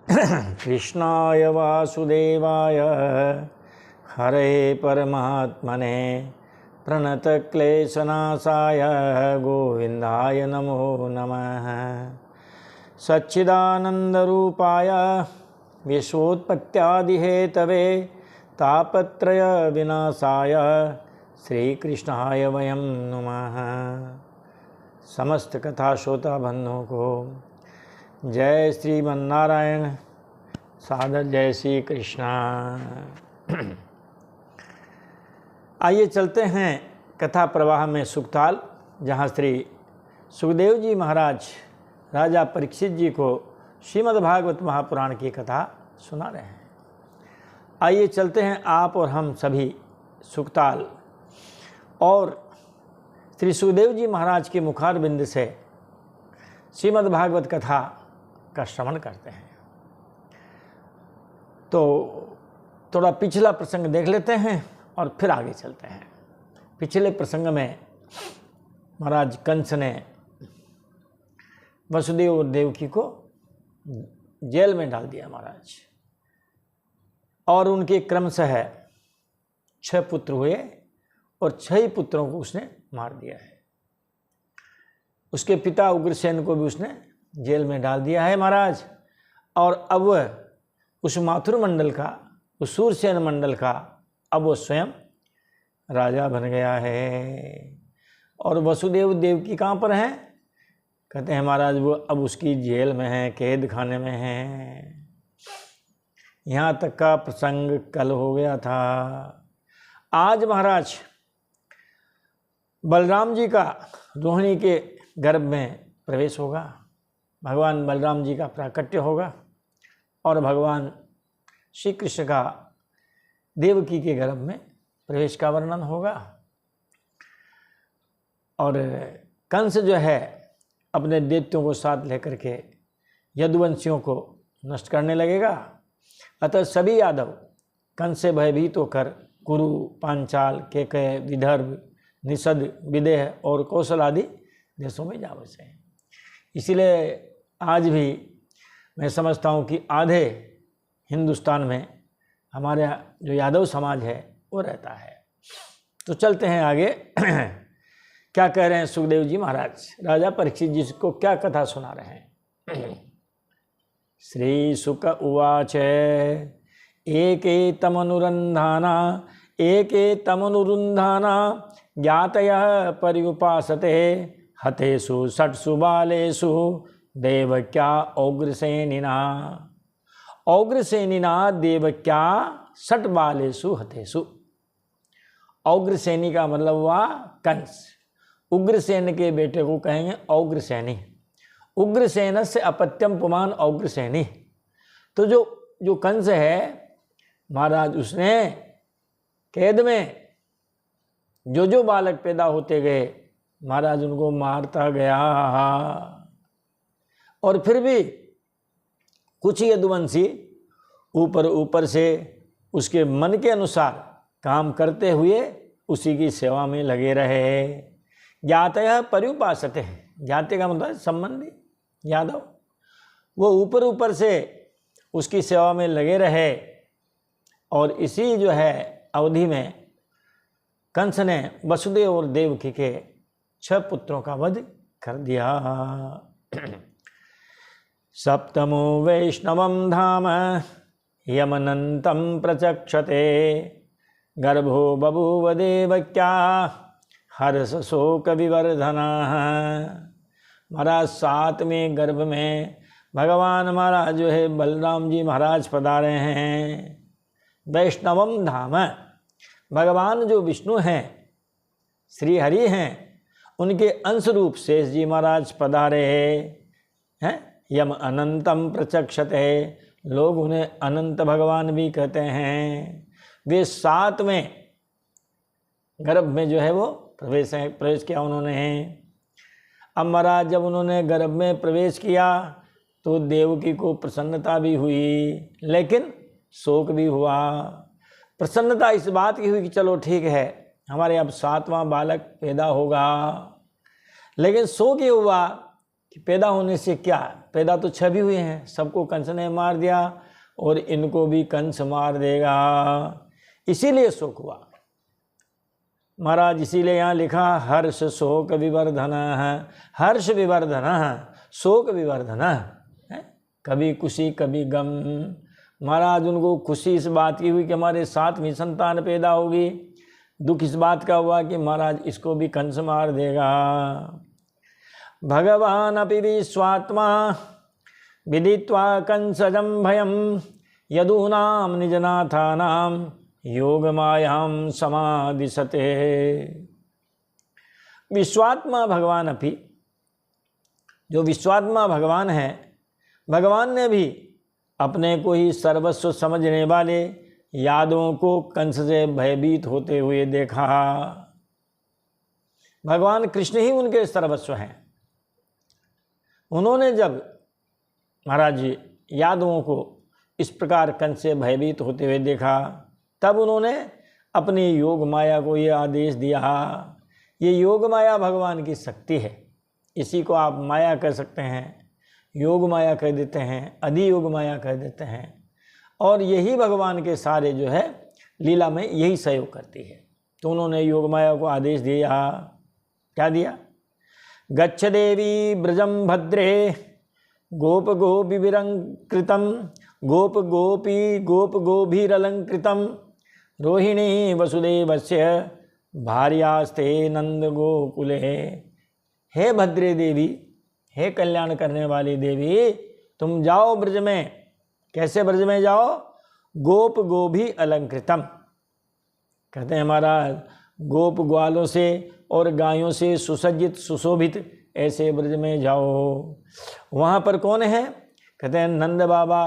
कृष्णाय वासुदेवाय हरे परमात्मने प्रणतक्लेशनाशाय गोविन्दाय नमो नमः। सच्चिदानन्दरूपाय विश्वोत्पत्त्यादिहेतवे तापत्रय विनाशाय श्रीकृष्णाय वयं नमः। समस्त कथा श्रोता बंधुओं को जय श्रीमन्नारायण, सादर जय श्री कृष्णा। आइए चलते हैं कथा प्रवाह में सुखताल, जहाँ श्री सुखदेव जी महाराज राजा परीक्षित जी को श्रीमद् भागवत महापुराण की कथा सुना रहे हैं। आइए चलते हैं आप और हम सभी सुखताल और श्री सुखदेव जी महाराज के मुखारबिंद से श्रीमद् भागवत कथा का श्रवण करते हैं। तो थोड़ा पिछला प्रसंग देख लेते हैं और फिर आगे चलते हैं। पिछले प्रसंग में महाराज कंस ने वसुदेव और देवकी को जेल में डाल दिया महाराज, और उनके क्रमशः 6 पुत्र हुए और 6 ही पुत्रों को उसने मार दिया है। उसके पिता उग्रसेन को भी उसने जेल में डाल दिया है महाराज, और अब वह उस माथुर मंडल का, उस सूरसेन मंडल का अब वो स्वयं राजा बन गया है। और वसुदेव देवकी कहाँ पर हैं? कहते हैं महाराज वो अब उसकी जेल में हैं, कैद खाने में हैं। यहाँ तक का प्रसंग कल हो गया था। आज महाराज बलराम जी का रोहिणी के गर्भ में प्रवेश होगा, भगवान बलराम जी का प्राकट्य होगा और भगवान श्री कृष्ण का देवकी के गर्भ में प्रवेश का वर्णन होगा। और कंस जो है अपने दैत्यों को साथ लेकर के यदुवंशियों को नष्ट करने लगेगा। अतः सभी यादव कंस से भयभीत होकर कुरु, पांचाल, केकय, विदर्भ, निषद, विदेह और कौशल आदि देशों में जा बसे हैं। इसीलिए आज भी मैं समझता हूँ कि आधे हिंदुस्तान में हमारे जो यादव समाज है वो रहता है। तो चलते हैं आगे। क्या कह रहे हैं सुखदेव जी महाराज? राजा परीक्षित जी को क्या कथा सुना रहे हैं? श्री सुक उवाच एकेतमनुरुन्धाना ज्ञातयः पर्युपासते हतेषु षट्सु बालेषु देवक्या औग्रसेनिना देवक्या 6 बालेषु हतेषु। औग्रसेनी का मतलब हुआ कंस। उग्रसेन के बेटे को कहेंगे औग्रसेनी। उग्रसेन से अपत्यम पुमान औग्रसेनी। तो जो कंस है महाराज, उसने कैद में जो बालक पैदा होते गए महाराज उनको मारता गया। और फिर भी कुछ यदुवंशी ऊपर से उसके मन के अनुसार काम करते हुए उसी की सेवा में लगे रहे। ज्ञातयः पर्युपासते, ज्ञाते का मतलब संबंधी यादव, वो ऊपर से उसकी सेवा में लगे रहे। और इसी जो है अवधि में कंस ने वसुदेव और देवकी के 6 पुत्रों का वध कर दिया। सप्तमो वैष्णवं धाम यमनन्तं प्रचक्षते गर्भो बभूव देवक्या हर्ष शोक विवर्धनः। महाराज 7वें गर्भ में भगवान महाराज जो है बलराम जी महाराज पधारे हैं। वैष्णवम धाम, भगवान जो विष्णु हैं, श्री हरि हैं, उनके अंश रूप शेष जी महाराज पधारे हैं। यम अनंतम प्रचक्षते, लोग उन्हें अनंत भगवान भी कहते हैं। वे 7वें गर्भ में जो है वो प्रवेश किया उन्होंने। अब महाराज जब उन्होंने गर्भ में प्रवेश किया तो देवकी को प्रसन्नता भी हुई, लेकिन शोक भी हुआ। प्रसन्नता इस बात की हुई कि चलो ठीक है, हमारे अब 7वां बालक पैदा होगा, लेकिन शोक ये हुआ कि पैदा होने से क्या, पैदा तो छह भी हुए हैं, सबको कंस ने मार दिया और इनको भी कंस मार देगा, इसीलिए शोक हुआ महाराज। इसीलिए यहाँ लिखा हर्ष शोक विवर्धन है, हर्ष विवर्धन शोक विवर्धन है, कभी खुशी कभी गम। महाराज उनको खुशी इस बात की हुई कि हमारे 7वीं संतान पैदा होगी, दुख इस बात का हुआ कि महाराज इसको भी कंस मार देगा। भगवान अपि विश्वात्मा विदित्वा कंसजं भयं यदूनां निजनाथानां योगमायां समादिशते। विश्वात्मा भगवान अपि, जो विश्वात्मा भगवान है, भगवान ने भी अपने को ही सर्वस्व समझने वाले यादवों को कंस से भयभीत होते हुए देखा। भगवान कृष्ण ही उनके सर्वस्व हैं। उन्होंने जब महाराज जी यादवों को इस प्रकार कंस से भयभीत होते हुए देखा, तब उन्होंने अपनी योग माया को ये आदेश दिया। ये योग माया भगवान की शक्ति है, इसी को आप माया कह सकते हैं, योग माया कह देते हैं, अधियोग माया कह देते हैं। और यही भगवान के सारे जो है लीला में यही सहयोग करती है। तो उन्होंने योग माया को आदेश दिया, क्या दिया? गच्छ देवी ब्रजम भद्रे गोप गोपीरंकृतम गोप गोपी गोप गोभीरलंकृतम रोहिणी वसुदेवस्य भार्यास्ते नंद गोकुले। हे भद्रे देवी, हे कल्याण करने वाली देवी, तुम जाओ ब्रज में। कैसे ब्रज में जाओ? गोप गोभी अलंकृतम, कहते हैं महाराज गोप ग्वालों से और गायों से सुसज्जित सुशोभित ऐसे ब्रज में जाओ। वहाँ पर कौन है? कहते हैं नंद बाबा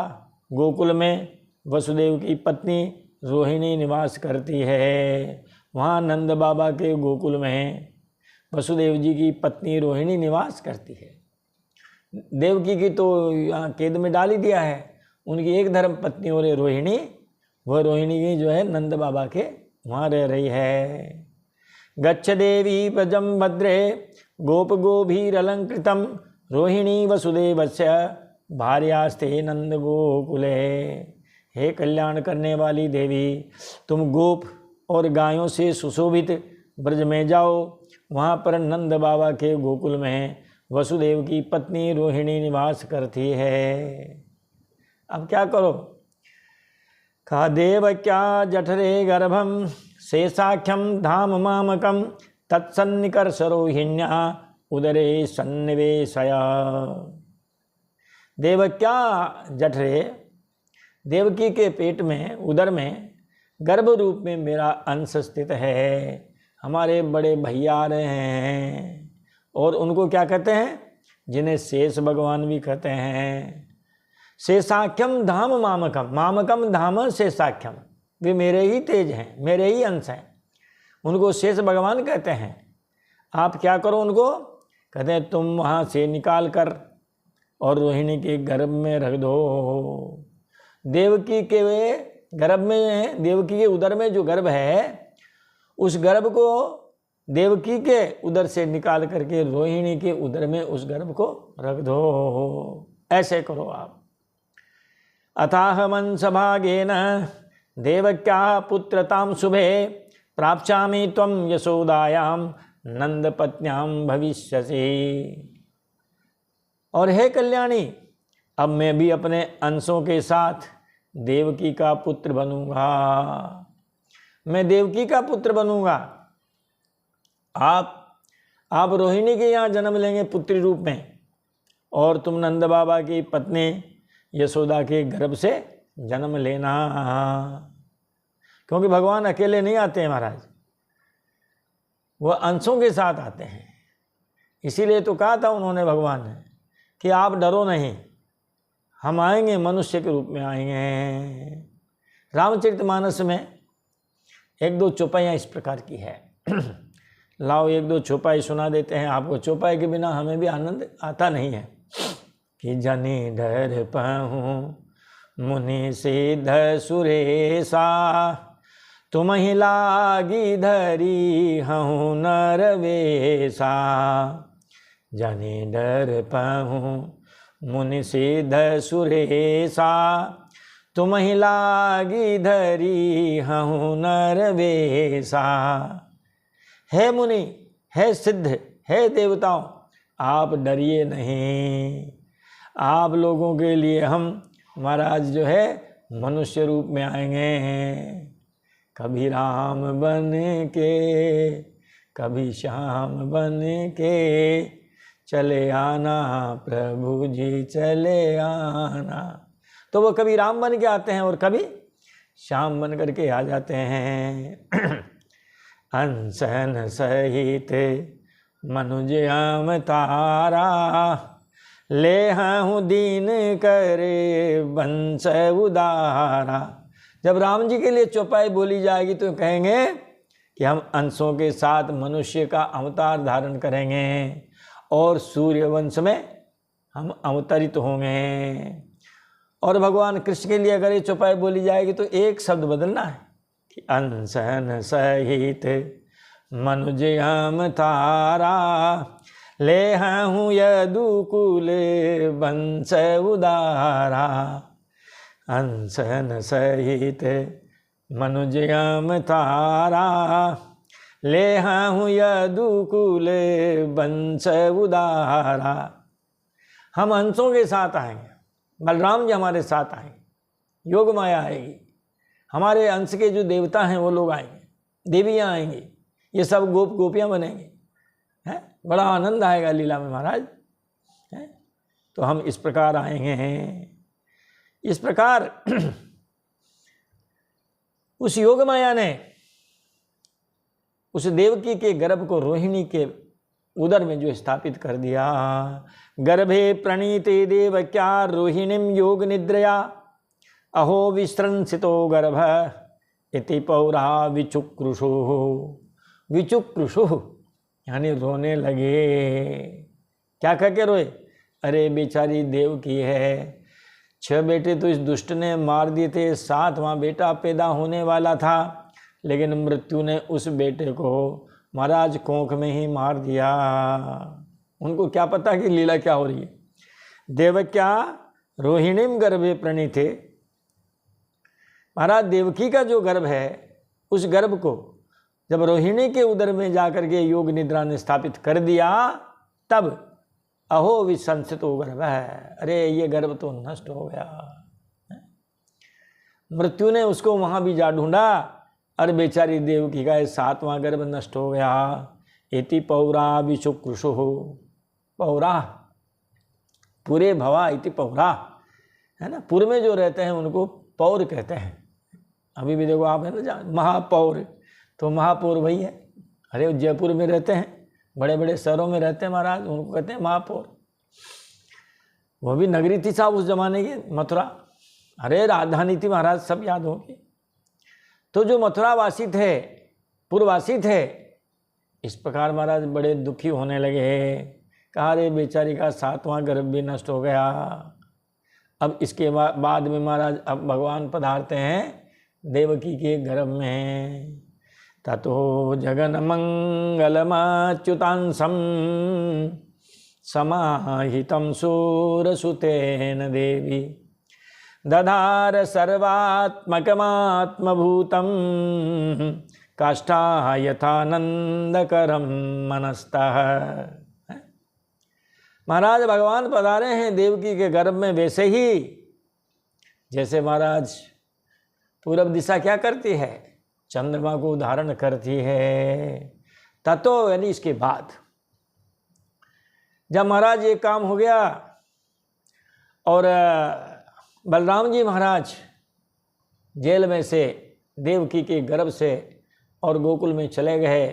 गोकुल में वसुदेव की पत्नी रोहिणी निवास करती है। वहाँ नंद बाबा के गोकुल में वसुदेव जी की पत्नी रोहिणी निवास करती है। देवकी की तो यहाँ कैद में डाल ही दिया है, उनकी एक धर्म पत्नी और रोहिणी, वह रोहिणी की जो है नंद बाबा के वहाँ रह रही है। गच्छ देवी ब्रजम भद्रे गोप गोभीरलंकृतम रोहिणी वसुदेवस्य भार्यास्ते नंद गोकुले। हे कल्याण करने वाली देवी, तुम गोप और गायों से सुशोभित ब्रज में जाओ। वहाँ पर नंद बाबा के गोकुल में वसुदेव की पत्नी रोहिणी निवास करती है। अब क्या करो? कहा देव क्या जठरे गर्भम शेषाख्यम धाम मामकम तत्सन्निकर्ष रोहिण्या उदरे सन्निवेशया। देव क्या जठरे, देवकी के पेट में उदर में गर्भ रूप में मेरा अंश स्थित है। हमारे बड़े भैया आ रहे हैं, और उनको क्या कहते हैं? जिन्हें शेष भगवान भी कहते हैं। शेषाख्यम धाम मामकम, मामकम धाम शेषाख्यम, वे मेरे ही तेज हैं, मेरे ही अंश हैं, उनको शेष भगवान कहते हैं। आप क्या करो उनको? कहते हैं तुम वहाँ से निकाल कर और रोहिणी के गर्भ में रख दो। देवकी के वे गर्भ में, देवकी के उदर में जो गर्भ है, उस गर्भ को देवकी के उदर से निकाल करके रोहिणी के उदर में उस गर्भ को रख दो। ऐसे करो आप। अथाह वंश भागेन देवक्या पुत्रतां शुभे प्राप्स्यामि त्वं यशोदायां नंदपत्न्यां भविष्यसि। और हे कल्याणी, अब मैं भी अपने अंशों के साथ देवकी का पुत्र बनूंगा। मैं देवकी का पुत्र बनूंगा। आप रोहिणी के यहाँ जन्म लेंगे पुत्री रूप में, और तुम नंद बाबा की पत्नी यशोदा के गर्भ से जन्म लेना। क्योंकि भगवान अकेले नहीं आते हैं महाराज, वह अंशों के साथ आते हैं। इसीलिए तो कहा था उन्होंने, भगवान ने, कि आप डरो नहीं, हम आएंगे, मनुष्य के रूप में आएंगे। रामचरितमानस में एक दो चौपाइयाँ इस प्रकार की है। लाओ एक दो चौपाई सुना देते हैं आपको। चौपाई के बिना हमें भी आनंद आता नहीं है। कि जनी डर पहूँ मुनि सिद्ध सुरेशा, तुम ही लागी धरी हूँ नरवेशा। जाने डर पाऊँ मुनि सिद्ध सुरेशा, तुम ही लागी धरी हूँ नरवेशा। हे मुनि, हे सिद्ध, हे देवताओं, आप डरिए नहीं। आप लोगों के लिए हम महाराज जो है मनुष्य रूप में आएंगे। कभी राम बन के, कभी श्याम बन के चले आना प्रभु जी, चले आना। तो वो कभी राम बन के आते हैं और कभी श्याम बन करके आ जाते हैं। अनशन सहित मनुज अवतारा, ले हूँ दीन करे बंश उदारा। जब राम जी के लिए चौपाई बोली जाएगी तो कहेंगे कि हम अंशों के साथ मनुष्य का अवतार धारण करेंगे और सूर्य वंश में हम अवतरित होंगे। और भगवान कृष्ण के लिए अगर ये चौपाई बोली जाएगी तो एक शब्द बदलना है कि अनशन सहित मनुज अवतारा, ले हूँ यदुकुल वंश उदारा। अनशन सहित मनुज अवतारा, ले हूँ यदुकुल वंश उदारा। हम अंशों के साथ आएंगे, बलराम जी हमारे साथ आएंगे, योग माया आएगी, हमारे अंश के जो देवता हैं वो लोग आएंगे, देवियाँ आएंगी, ये सब गोप गोपियाँ बनेंगे, हैं? बड़ा आनंद आएगा लीला में महाराज, हैं? तो हम इस प्रकार आएंगे हैं। इस प्रकार उस योग माया ने उस देवकी के गर्भ को रोहिणी के उदर में जो स्थापित कर दिया। गर्भे प्रणीते देवक्या रोहिणीम योग निद्रया, अहो विस्रंसितो गर्भ इति पौरा विचुक्रुषु। विचुक्रुषु यानी रोने लगे। क्या कह के रोए? अरे बेचारी देवकी है, 6 बेटे तो इस दुष्ट ने मार दिए थे, 7वां बेटा पैदा होने वाला था, लेकिन मृत्यु ने उस बेटे को महाराज कोख में ही मार दिया। उनको क्या पता कि लीला क्या हो रही है। देवक्या रोहिणीम गर्भे प्रणीते, महाराज देवकी का जो गर्भ है उस गर्भ को जब रोहिणी के उदर में जाकर के योग निद्रा ने स्थापित कर दिया, तब अहो विसंसितो गर्भ है, अरे ये गर्भ तो नष्ट हो गया। मृत्यु ने उसको वहां भी जा ढूंढा, अरे बेचारी देवकी का 7वां गर्भ नष्ट हो गया। इति पौरा विचुक्रुषु, पौरा पूरे भवा इति पौरा, है ना, पुर में जो रहते हैं उनको पौर कहते हैं। अभी भी देखो आप है ना महापौर, तो महापौर वही है। अरे जयपुर में रहते हैं, बड़े बड़े शहरों में रहते हैं महाराज, उनको कहते हैं महापौर। वो भी नगरी थी साहब उस जमाने की, मथुरा। अरे राजधानी थी महाराज, सब याद होगी। तो जो मथुरावासी थे, पूर्ववासी थे, इस प्रकार महाराज बड़े दुखी होने लगे। कहा अरे बेचारी का 7वां गर्भ भी नष्ट हो गया। अब इसके बाद में महाराज अब भगवान पधारते हैं देवकी के गर्भ में। ततो जगन मंगलमाच्युतांसम समाहितं सूरसुतेन देवी, दधार सर्वात्मकमात्मभूतं काष्ठा यथानंदकरम मनस्तः। महाराज भगवान पधारे हैं देवकी के गर्भ में, वैसे ही जैसे महाराज पूरब दिशा क्या करती है, चंद्रमा को धारण करती है। ततो यानी इसके बाद जब महाराज ये काम हो गया और बलराम जी महाराज जेल में से देवकी के गर्भ से और गोकुल में चले गए,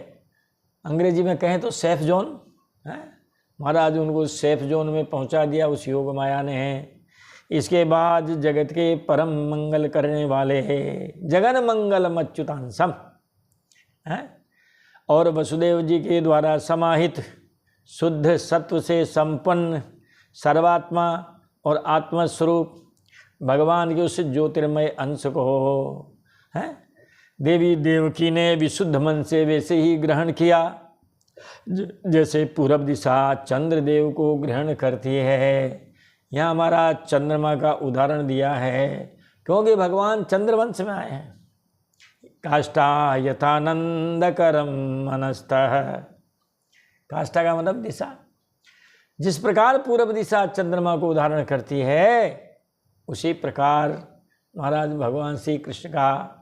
अंग्रेजी में कहें तो सेफ जोन है, महाराज उनको सेफ जोन में पहुंचा दिया उस योग माया ने। इसके बाद जगत के परम मंगल करने वाले जगन मंगलम अच्युतांसम है, और वसुदेव जी के द्वारा समाहित शुद्ध सत्व से संपन्न सर्वात्मा और आत्मस्वरूप भगवान के उस ज्योतिर्मय अंश को है देवी देवकी ने विशुद्ध मन से वैसे ही ग्रहण किया। जैसे पूरब दिशा चंद्रदेव को ग्रहण करती है। यहाँ हमारा चंद्रमा का उदाहरण दिया है, क्योंकि भगवान चंद्रवंश में आए हैं। काष्ठा यथानंदकरम मनस्तः, काष्ठा का मतलब दिशा। जिस प्रकार पूरब दिशा चंद्रमा को उदाहरण करती है, उसी प्रकार महाराज भगवान श्री कृष्ण का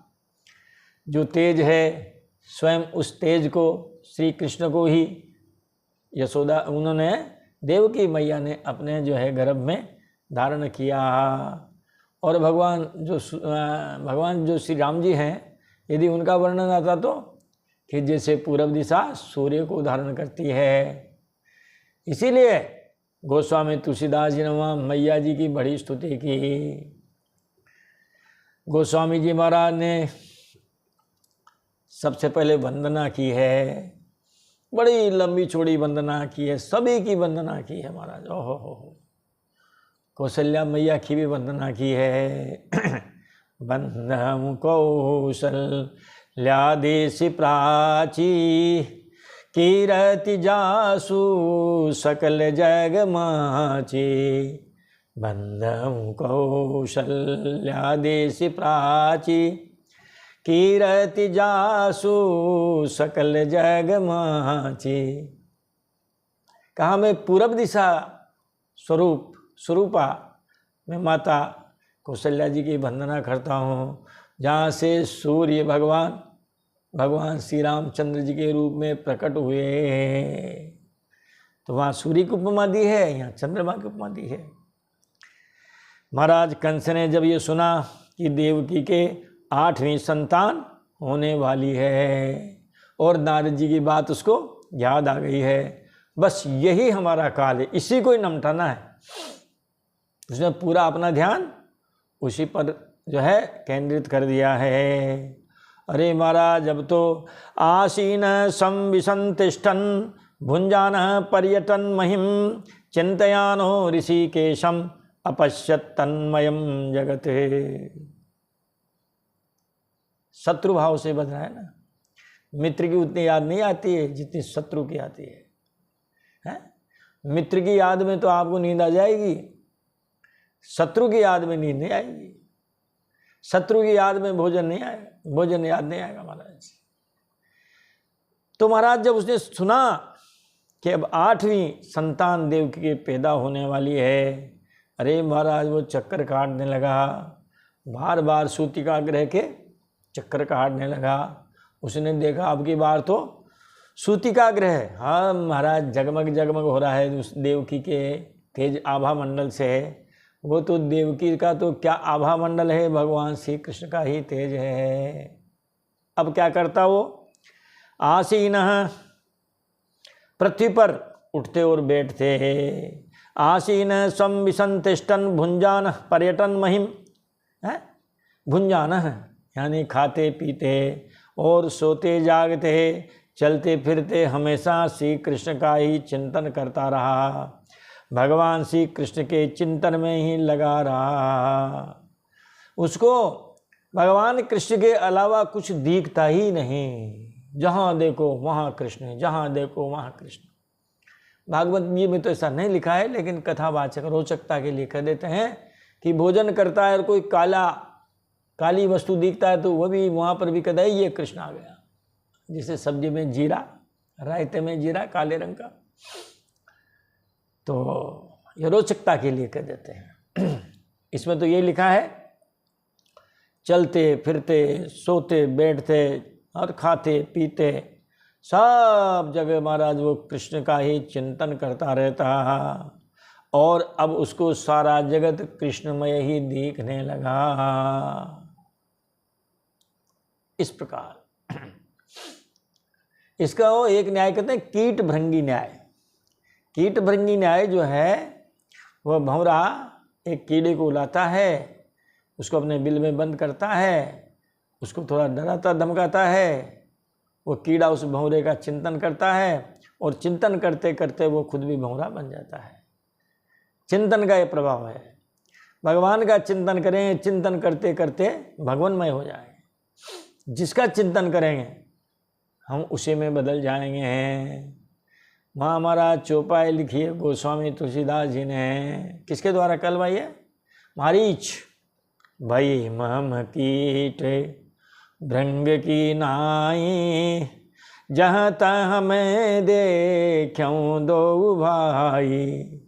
जो तेज है, स्वयं उस तेज को श्री कृष्ण को ही यशोदा उन्होंने देवकी मैया ने अपने जो है गर्भ में धारण किया। और भगवान जो श्री राम जी हैं, यदि उनका वर्णन आता तो कि जैसे पूरब दिशा सूर्य को धारण करती है। इसीलिए गोस्वामी तुलसीदास जी ने वहाँ मैया जी की बड़ी स्तुति की। गोस्वामी जी महाराज ने सबसे पहले वंदना की है, बड़ी लंबी चौड़ी वंदना की है, सभी की वंदना की है महाराज। ओहो हो, कौशल्या मैया की भी वंदना की है। वंदम कौशल्यादेशि प्राची, कीरति जासु सकल जग माची। वंदम कौशल्यादेशि प्राची, कीरति जासु सकल जग माची। कहा मैं पूरब दिशा स्वरूपा मैं माता कौशल्या जी की वंदना करता हूँ, जहाँ से सूर्य भगवान श्री रामचंद्र जी के रूप में प्रकट हुए। तो वहाँ सूर्य की उपमा दी है, यहाँ चंद्रमा की उपमा दी है। महाराज कंस ने जब ये सुना कि देवकी के 8वीं संतान होने वाली है, और नारद जी की बात उसको याद आ गई है, बस यही हमारा काल है, इसी को ही निपटाना है। उसने पूरा अपना ध्यान उसी पर जो है केंद्रित कर दिया है। अरे महाराज, जब तो आसीन संविसंतिष्ठन भुंजान पर्यटन महिम, चिंतयानो ऋषिकेशम अपश्यत तन्मयम जगत। शत्रु भाव से बज रहा है ना। मित्र की उतनी याद नहीं आती है जितनी शत्रु की आती है? मित्र की याद में तो आपको नींद आ जाएगी, शत्रु की याद में नींद नहीं आएगी। शत्रु की याद में भोजन नहीं आएगा, भोजन याद नहीं आएगा महाराज। तो महाराज जब उसने सुना कि अब 8वीं संतान देवकी के पैदा होने वाली है, अरे महाराज वो चक्कर काटने लगा, बार बार सूतिका ग्रह के चक्कर काटने लगा। उसने देखा अब की बार तो सूतिका ग्रह, हाँ महाराज, जगमग जगमग हो रहा है उस देवकी के तेज आभा मंडल से। वो तो देवकी का तो क्या आभा मंडल है, भगवान श्री कृष्ण का ही तेज है। अब क्या करता वो, आसीन पृथ्वी पर उठते और बैठते, आसीन संविसंतिष्ठन भुंजान पर्यटन महिम, है भुंजान यानी खाते पीते और सोते जागते, चलते फिरते हमेशा श्री कृष्ण का ही चिंतन करता रहा, भगवान श्री कृष्ण के चिंतन में ही लगा रहा। उसको भगवान कृष्ण के अलावा कुछ दिखता ही नहीं, जहाँ देखो वहाँ कृष्ण, जहाँ देखो वहाँ कृष्ण। भागवत जी में तो ऐसा नहीं लिखा है, लेकिन कथावाचक रोचकता के लिए कह देते हैं कि भोजन करता है और कोई काली वस्तु दिखता है तो वह भी वहाँ पर भी कहता है ये कृष्ण आ गया। जैसे सब्जी में जीरा, रायते में जीरा काले रंग का, तो ये रोचकता के लिए कह देते हैं। इसमें तो ये लिखा है, चलते फिरते सोते बैठते और खाते पीते सब जगह महाराज वो कृष्ण का ही चिंतन करता रहता, और अब उसको सारा जगत कृष्णमय ही दिखने लगा। इस प्रकार इसका वो एक न्याय कहते हैं कीट भृंगी न्याय। कीट भृंगी न्याय जो है, वह भंवरा एक कीड़े को लाता है, उसको अपने बिल में बंद करता है, उसको थोड़ा डराता धमकाता है, वो कीड़ा उस भंवरे का चिंतन करता है, और चिंतन करते करते वो खुद भी भंवरा बन जाता है। चिंतन का ये प्रभाव है। भगवान का चिंतन करें, चिंतन करते करते भगवानमय हो जाए। जिसका चिंतन करेंगे हम उसी में बदल जाएंगे हैं। वहाँ हमारा चौपाई लिखी है गोस्वामी तुलसीदास जी ने, किसके द्वारा कहलवाई है? मारीच। भई मम कीट भृंग की नाई, जहाँ तहाँ मैं देख्यूं दो भाई।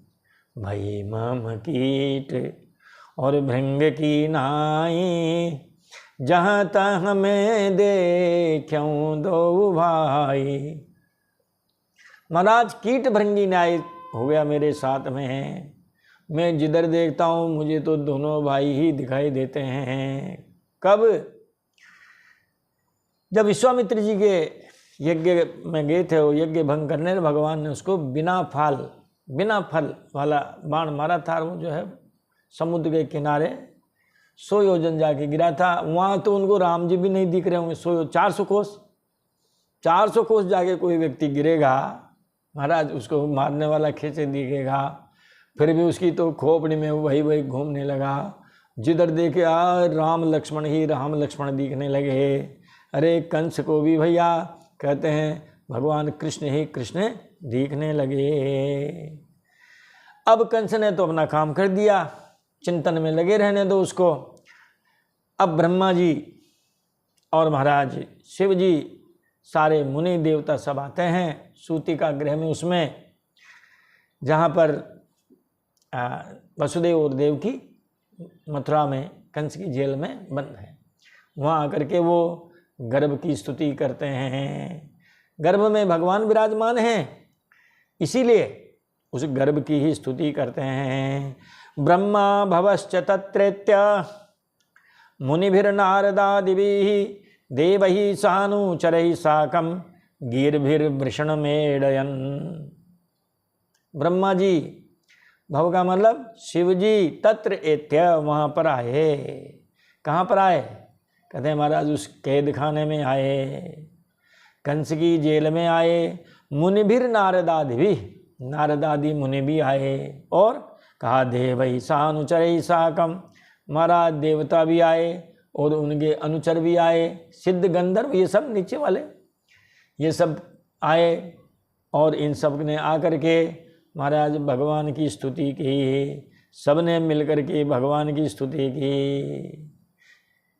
भई मम कीट और भृंग की नाई, जहाँ तहाँ मैं देख्यूं दो भाई। महाराज कीट भृंगी न्याय हो गया मेरे साथ में, मैं जिधर देखता हूँ मुझे तो दोनों भाई ही दिखाई देते हैं। कब? जब विश्वामित्र जी के यज्ञ में गए थे, वो यज्ञ भंग करने, भगवान ने उसको बिना फल वाला बाण मारा था। वो जो है समुद्र के किनारे 100 योजन जाके गिरा था। वहाँ तो उनको राम जी भी नहीं दिख रहे होंगे। 400 कोस जाके कोई व्यक्ति गिरेगा महाराज, उसको मारने वाला खींचे दिखेगा, फिर भी उसकी तो खोपड़ी में वही घूमने लगा। जिधर देखे राम लक्ष्मण दिखने लगे। अरे कंस को भी भैया कहते हैं भगवान कृष्ण ही कृष्ण दिखने लगे। अब कंस ने तो अपना काम कर दिया, चिंतन में लगे रहने दो उसको। अब ब्रह्मा जी और महाराज शिव जी, सारे मुनि देवता सब आते हैं सूतिका गृह में, उसमें जहाँ पर वसुदेव और देवकी मथुरा में कंस की जेल में बंद है। वहाँ आकर के वो गर्भ की स्तुति करते हैं। गर्भ में भगवान विराजमान हैं, इसीलिए उस गर्भ की ही स्तुति करते हैं। ब्रह्मा भवश्च तत्रेत्य मुनिभिर्नारदादिभिः देवैः सानुचरैः साकं गीर्भिर्वृषणमेडयन्। ब्रह्मा जी, भव का मतलब शिव जी, तत्र एत्य वहाँ पर आए। कहाँ पर आए? कहते हैं महाराज उस कैद खाने में आए, कंस की जेल में आए। मुनिभिर नारदादि, नारदादि मुनि भी आए। और कहा देवैः सानुचरैः साकं, महाराज देवता भी आए और उनके अनुचर भी आए, सिद्ध गंधर्व ये सब नीचे वाले ये सब आए। और इन सब ने आकर के महाराज भगवान की स्तुति की, सब ने मिलकर के भगवान की स्तुति की।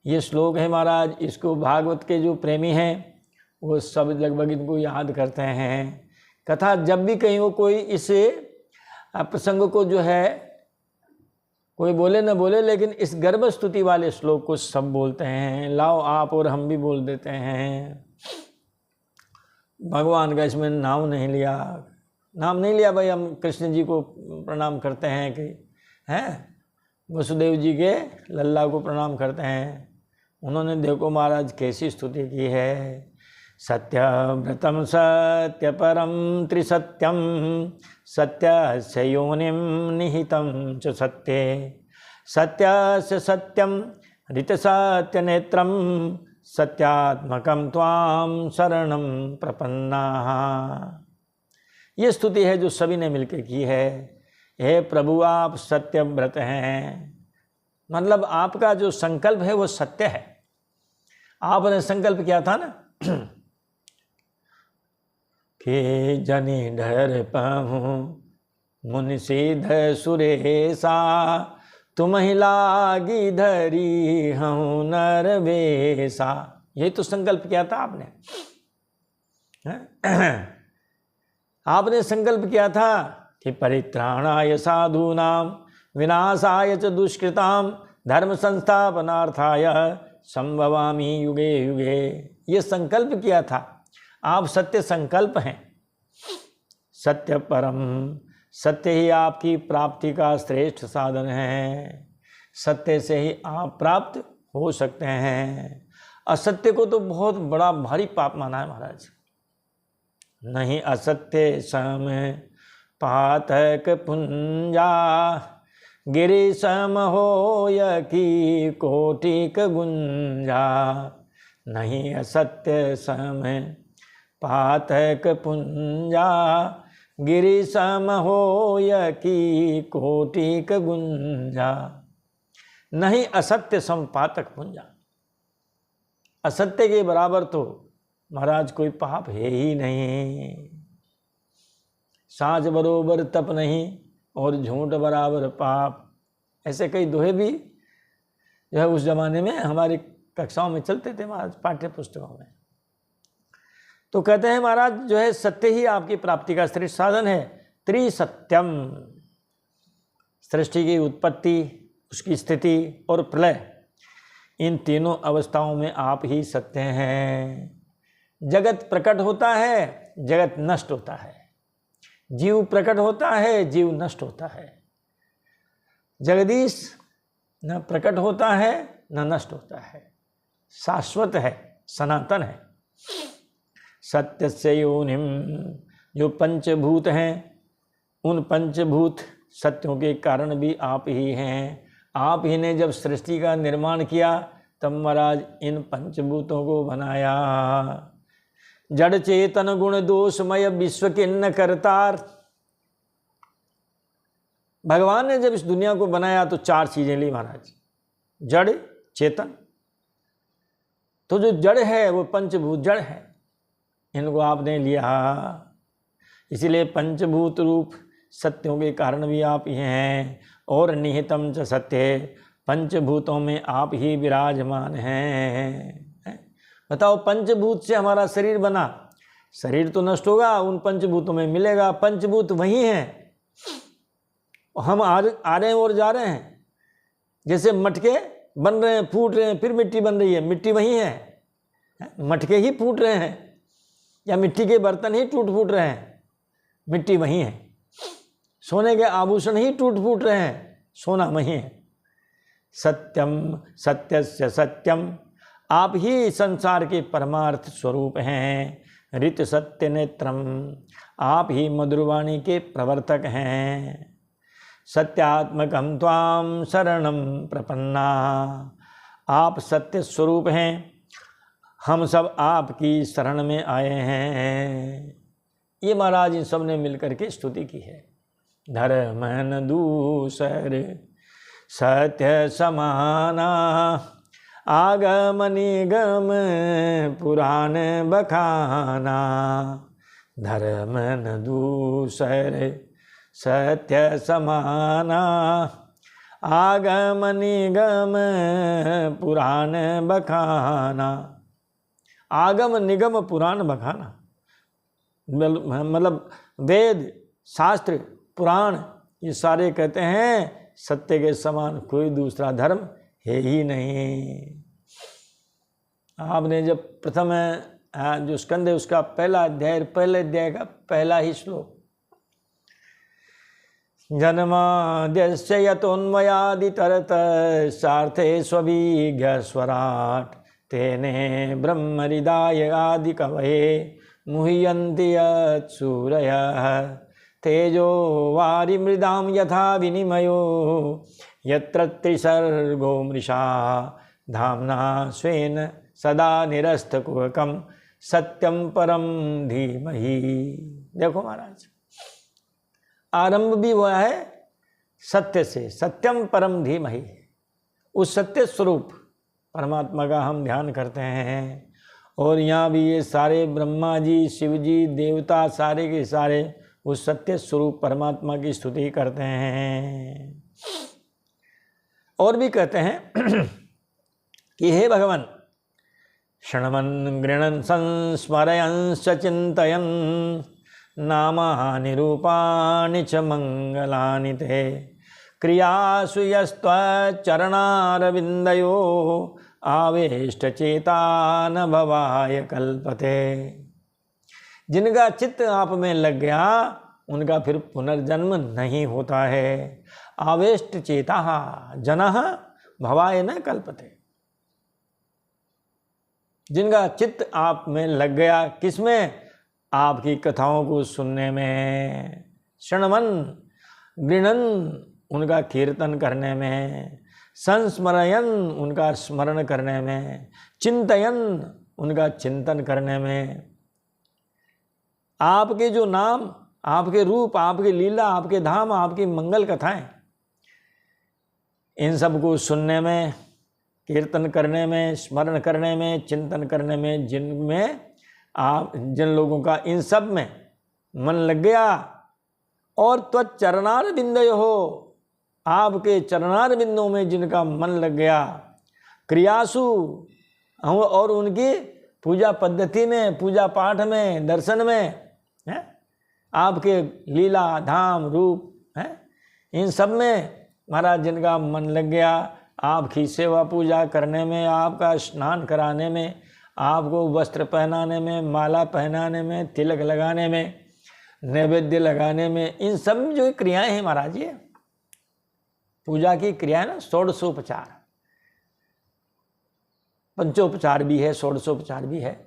ये श्लोक है महाराज, इसको भागवत के जो प्रेमी हैं वो सब लगभग इनको याद करते हैं। कथा जब भी कहीं हो कोई इस प्रसंग को जो है कोई बोले न बोले, लेकिन इस गर्भ स्तुति वाले श्लोक को सब बोलते हैं। लाओ आप और हम भी बोल देते हैं। भगवान का इसमें नाम नहीं लिया भाई, हम कृष्ण जी को प्रणाम करते हैं कि हैं, वसुदेव जी के लल्ला को प्रणाम करते हैं। उन्होंने देखो महाराज कैसी स्तुति की है। सत्यव्रतम सत्यपरम त्रिसत्यम सत्यस्य योनिम निहितं च सत्ये सत्यस्य सत्यम ऋतसत्यनेत्रम सत्यात्मकं त्वां शरणं प्रपन्नाः। ये स्तुति है जो सभी ने मिलकर की है। हे प्रभु आप सत्यव्रत हैं, मतलब आपका जो संकल्प है वो सत्य है। आपने संकल्प किया था ना कि जनि डर पाऊँ मुनि सिद्ध सुरेशा, तुम ही लागी धरी हूँ नरवेशा। यही तो संकल्प किया था आपने। आपने संकल्प किया था कि परित्राणाय साधूनां विनाशाय च दुष्कृतां धर्म संस्थापनार्थाय संभवामि युगे युगे। ये संकल्प किया था। आप सत्य संकल्प हैं। सत्य परम, सत्य ही आपकी प्राप्ति का श्रेष्ठ साधन है। सत्य से ही आप प्राप्त हो सकते हैं। असत्य को तो बहुत बड़ा भारी पाप माना है महाराज। नहीं असत्य सम पातक पुंजा, गिरि सम होय की कोटिक गुंजा। नहीं असत्य सम पातक पुंजा, गिरि सम होय की कोटिक गुंजा। नहीं असत्य सम पातक पुंजा, असत्य के बराबर तो महाराज कोई पाप है ही नहीं। साँच बरोबर तप नहीं और झूठ बराबर पाप। ऐसे कई दोहे भी जो है उस जमाने में हमारी कक्षाओं में चलते थे महाराज, पाठ्य पुस्तकों में। तो कहते हैं महाराज जो है सत्य ही आपकी प्राप्ति का श्रेष्ठ साधन है। त्रिसत्यम, सृष्टि की उत्पत्ति, उसकी स्थिति और प्रलय, इन तीनों अवस्थाओं में आप ही सत्य हैं। जगत प्रकट होता है, जगत नष्ट होता है। जीव प्रकट होता है, जीव नष्ट होता है। जगदीश न प्रकट होता है न नष्ट होता है, शाश्वत है, सनातन है। सत्य से योनिम, जो पंचभूत हैं उन पंचभूत सत्यों के कारण भी आप ही हैं। आप ही ने जब सृष्टि का निर्माण किया तब महाराज इन पंचभूतों को बनाया। जड़ चेतन गुण दोषमय विश्व के न करतार। भगवान ने जब इस दुनिया को बनाया तो चार चीजें ली महाराज, जड़ चेतन। तो जो जड़ है वो पंचभूत जड़ है, इनको आपने लिया। इसीलिए पंचभूत रूप सत्यों के कारण भी आप ही हैं। और निहितम च सत्य, पंचभूतों में आप ही विराजमान हैं। बताओ, पंचभूत से हमारा शरीर बना, शरीर तो नष्ट होगा, उन पंचभूतों में मिलेगा। पंचभूत वही हैं, हम आ रहे हैं और जा रहे हैं। जैसे मटके बन रहे हैं, फूट रहे हैं, फिर मिट्टी बन रही है, मिट्टी वही है। मटके ही फूट रहे हैं या मिट्टी के बर्तन ही टूट फूट रहे हैं, मिट्टी वही है। सोने के आभूषण ही टूट फूट रहे हैं, सोना वही है। सत्यम सत्यस्य सत्यम, आप ही संसार के परमार्थ स्वरूप हैं। ऋत सत्य नेत्रम, आप ही मधुरवाणी के प्रवर्तक हैं। सत्यात्मकम त्वाम शरणम प्रपन्ना, आप सत्य स्वरूप हैं, हम सब आपकी शरण में आए हैं। ये महाराज इन सब ने मिलकर के स्तुति की है। धर्म न दूसर सत्य समाना, आगम निगम पुराण बखाना। धर्म न दूसर सत्य समाना, आगम निगम पुराण बखाना। आगम निगम पुराण बखाना मतलब वेद शास्त्र पुराण, ये सारे कहते हैं सत्य के समान कोई दूसरा धर्म है ही नहीं। आपने जब प्रथम जो स्कंद है उसका पहला अध्याय, पहले अध्याय का पहला ही श्लोक, जन्माद्यस्य यतोन्मयादितरत सार्थे स्वभिज्ञ स्वराट, तेने ब्रह्महृदाय आदि कवये मुह्यन्ति यत्सूरयः। तेजो वारि मृदां यथा विनिमयो यत्र त्रिसर्गो मृषा, धाम्ना स्वेन सदा निरस्तकुहकं सत्यम परम धीमहि। देखो महाराज, आरंभ भी हुआ है सत्य से, सत्यम परम धीमहि। उस सत्य स्वरूप परमात्मा का हम ध्यान करते हैं। और यहाँ भी ये सारे ब्रह्मा जी, शिव जी, देवता सारे के सारे उस सत्य स्वरूप परमात्मा की स्तुति करते हैं। और भी कहते हैं कि हे भगवान, शृण्वन् गृह्णन् संस्मरयन् चिन्तयन् नामानि रूपाणि च मङ्गलानि ते, क्रियासु यस्त्वच्चरणारविन्दयो आवेष्टचेता न भवाय कल्पते। जिनका चित्त आप में लग गया उनका फिर पुनर्जन्म नहीं होता है। आवेष्ट चेता जनः भवाय न कल्पते। जिनका चित्त आप में लग गया, किसमें? आपकी कथाओं को सुनने में। शृण्वन् गृह्णन्, उनका कीर्तन करने में। संस्मरयन्, उनका स्मरण करने में। चिंतयन्, उनका चिंतन करने में। आपके जो नाम, आपके रूप, आपकी लीला, आपके धाम, आपकी मंगल कथाएं, इन सब को सुनने में, कीर्तन करने में, स्मरण करने में, चिंतन करने में, जिन लोगों का इन सब में मन लग गया, और त्वचरणार बिंदयो हो, आपके चरणार बिंदों में जिनका मन लग गया, क्रियासु और उनकी पूजा पद्धति में, पूजा पाठ में, दर्शन में है, आपके लीला धाम रूप है, इन सब में महाराज जिनका मन लग गया, आपकी सेवा पूजा करने में, आपका स्नान कराने में, आपको वस्त्र पहनाने में, माला पहनाने में, तिलक लगाने में, नैवेद्य लगाने में, इन सब जो क्रियाएं हैं महाराज, ये पूजा की क्रियाएं ना, षोडशोपचार, पंचोपचार भी है, षोडशोपचार भी है।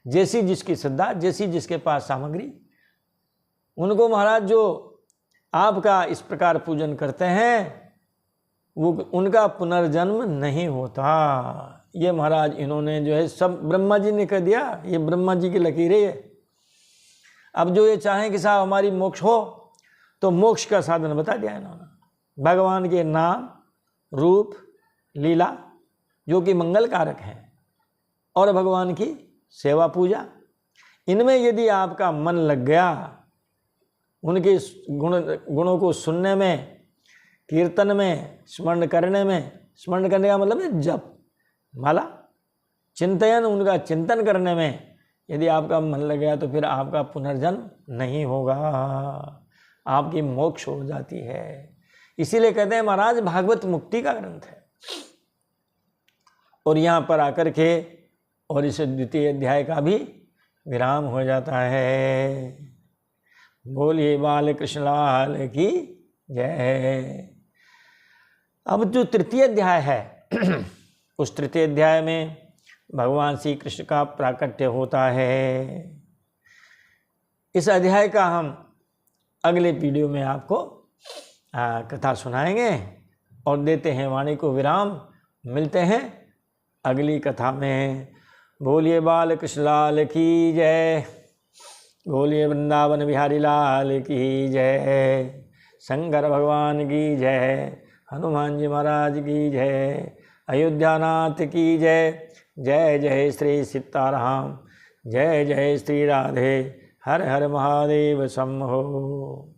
जैसी जिसकी श्रद्धा, जैसी जिसके पास सामग्री, उनको महाराज जो आपका इस प्रकार पूजन करते हैं वो उनका पुनर्जन्म नहीं होता। ये महाराज इन्होंने जो है सब ब्रह्मा जी ने कह दिया, ये ब्रह्मा जी की लकीरें है। अब जो ये चाहें कि साहब हमारी मोक्ष हो, तो मोक्ष का साधन बता दिया इन्होंने, भगवान के नाम रूप लीला जो कि मंगल कारक हैं, और भगवान की सेवा पूजा, इनमें यदि आपका मन लग गया, उनके गुणों को सुनने में, कीर्तन में, स्मरण करने में, स्मरण करने का मतलब है जप माला, चिंतन, उनका चिंतन करने में यदि आपका मन लग गया, तो फिर आपका पुनर्जन्म नहीं होगा, आपकी मोक्ष हो जाती है। इसीलिए कहते हैं महाराज भागवत मुक्ति का ग्रंथ है। और यहाँ पर आकर के और इस द्वितीय अध्याय का भी विराम हो जाता है। बोलिए बाल कृष्ण लाल की जय। अब जो तृतीय अध्याय है उस तृतीय अध्याय में भगवान श्री कृष्ण का प्राकट्य होता है। इस अध्याय का हम अगले वीडियो में आपको कथा सुनाएंगे और देते हैं वाणी को विराम। मिलते हैं अगली कथा में। बोलिए बाल कृष्ण लाल की जय, बोलिए वृंदावन बिहारी लाल की जय, शंकर भगवान की जय, हनुमान जी महाराज की जय, अयोध्यानाथ की जय। जय जय श्री सीताराम, जय जय श्री राधे, हर हर महादेव शंभो।